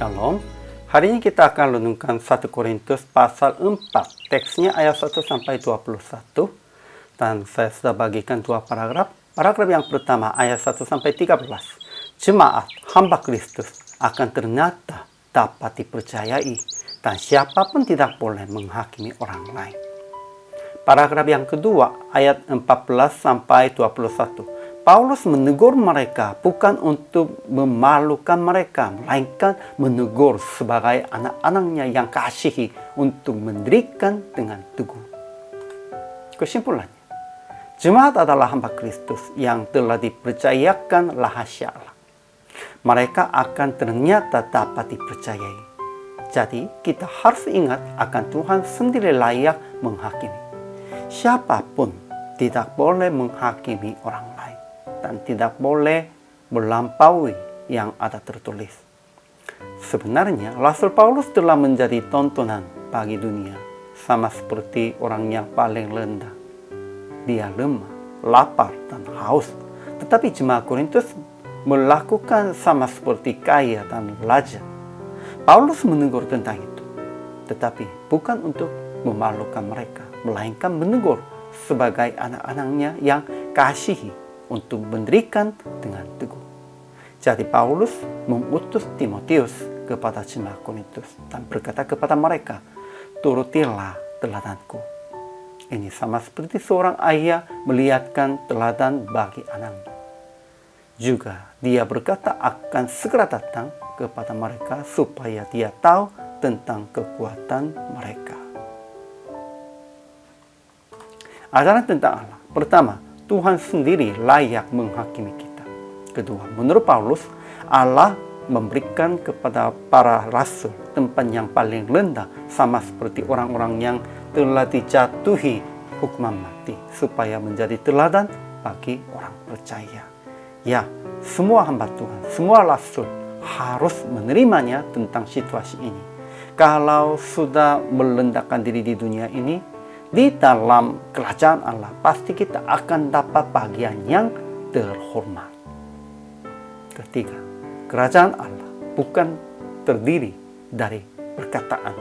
Shalom. Hari ini kita akan renungkan 1 Korintus pasal 4. Teksnya ayat 1 sampai 21. Dan saya sudah bagikan dua paragraf. Paragraf yang pertama ayat 1 sampai 13. Jemaat hamba Kristus akan ternyata dapat dipercayai dan siapapun tidak boleh menghakimi orang lain. Paragraf yang kedua ayat 14 sampai 21. Paulus menegur mereka bukan untuk memalukan mereka, melainkan menegur sebagai anak-anaknya yang kasihi untuk mendirikan dengan teguh. Kesimpulannya, jemaat adalah hamba Kristus yang telah dipercayakan rahasia Allah. Mereka akan ternyata dapat dipercayai. Jadi, kita harus ingat akan Tuhan sendiri layak menghakimi. Siapapun tidak boleh menghakimi orang lain dan tidak boleh melampaui yang ada tertulis. Sebenarnya, Rasul Paulus telah menjadi tontonan bagi dunia, sama seperti orang yang paling rendah. Dia lemah, lapar, dan haus. Tetapi jemaat Korintus melakukan sama seperti kaya dan raja. Paulus menegur tentang itu, tetapi bukan untuk memalukan mereka, melainkan menegur sebagai anak-anaknya yang kasihi untuk mendirikan dengan teguh. Jadi Paulus mengutus Timotius kepada jemaat Korintus dan berkata kepada mereka, turutilah teladanku. Ini sama seperti seorang ayah melihatkan teladan bagi anaknya. Juga dia berkata akan segera datang kepada mereka supaya dia tahu tentang kekuatan mereka. Ajaran tentang Allah. Pertama, Tuhan sendiri layak menghakimi kita. Kedua, menurut Paulus, Allah memberikan kepada para rasul tempat yang paling rendah, sama seperti orang-orang yang telah dijatuhi hukuman mati, supaya menjadi teladan bagi orang percaya. Ya, semua hamba Tuhan, semua rasul harus menerimanya tentang situasi ini. Kalau sudah merendahkan diri di dunia ini, di dalam kerajaan Allah pasti kita akan dapat bagian yang terhormat. Ketiga, kerajaan Allah bukan terdiri dari perkataan,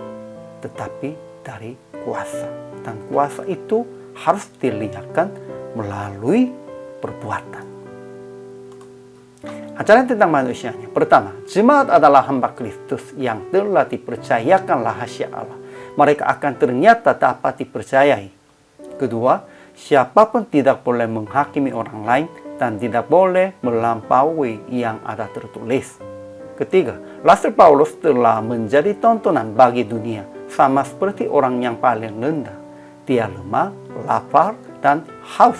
tetapi dari kuasa. Dan kuasa itu harus dilihatkan melalui perbuatan. Ajaran tentang manusianya. Pertama, jemaat adalah hamba Kristus yang telah dipercayakan rahasia Allah. Mereka akan ternyata dapat dipercayai. Kedua, siapapun tidak boleh menghakimi orang lain dan tidak boleh melampaui yang ada tertulis. Ketiga, Rasul Paulus telah menjadi tontonan bagi dunia, sama seperti orang yang paling rendah. Dia lemah, lapar, dan haus.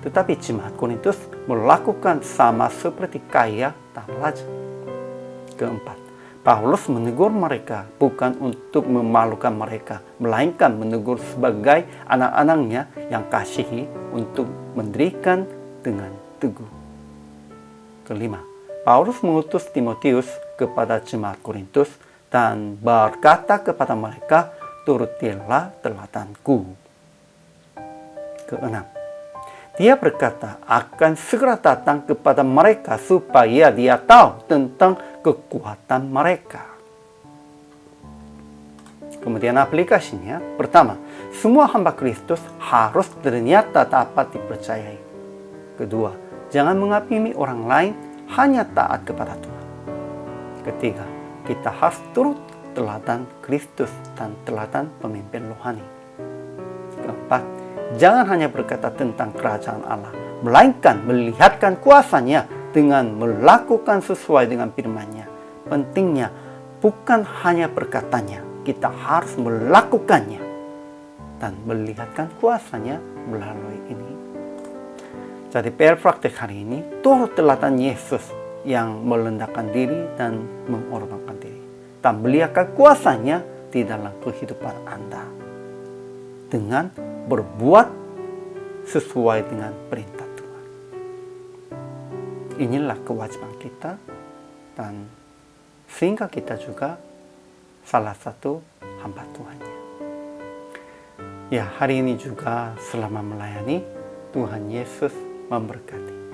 Tetapi jemaat Korintus melakukan sama seperti kaya dan raja. Keempat, Paulus menegur mereka bukan untuk memalukan mereka, melainkan menegur sebagai anak-anaknya yang kasihi untuk mendirikan dengan teguh. Kelima, Paulus mengutus Timotius kepada jemaat Korintus dan berkata kepada mereka, turutilah teladanku. Keenam, dia berkata akan segera datang kepada mereka supaya dia tahu tentang kekuatan mereka. Kemudian aplikasinya, pertama, semua hamba Kristus harus ternyata dapat dipercayai. Kedua, jangan menghakimi orang lain, hanya taat kepada Tuhan. Ketiga, kita harus turut teladan Kristus dan teladan pemimpin rohani. Keempat, jangan hanya berkata tentang kerajaan Allah, melainkan melihatkan kuasanya dengan melakukan sesuai dengan firman-Nya. Pentingnya bukan hanya berkatanya, kita harus melakukannya dan melihatkan kuasanya melalui ini. Jadi PR praktek hari ini, turut teladan Yesus yang merendahkan diri dan mengorbankan diri, dan melihatkan kuasanya di dalam kehidupan Anda dengan berbuat sesuai dengan perintah Tuhan. Inilah kewajiban kita, dan sehingga kita juga salah satu hamba Tuhan-Nya. Ya, hari ini juga selama melayani, Tuhan Yesus memberkati.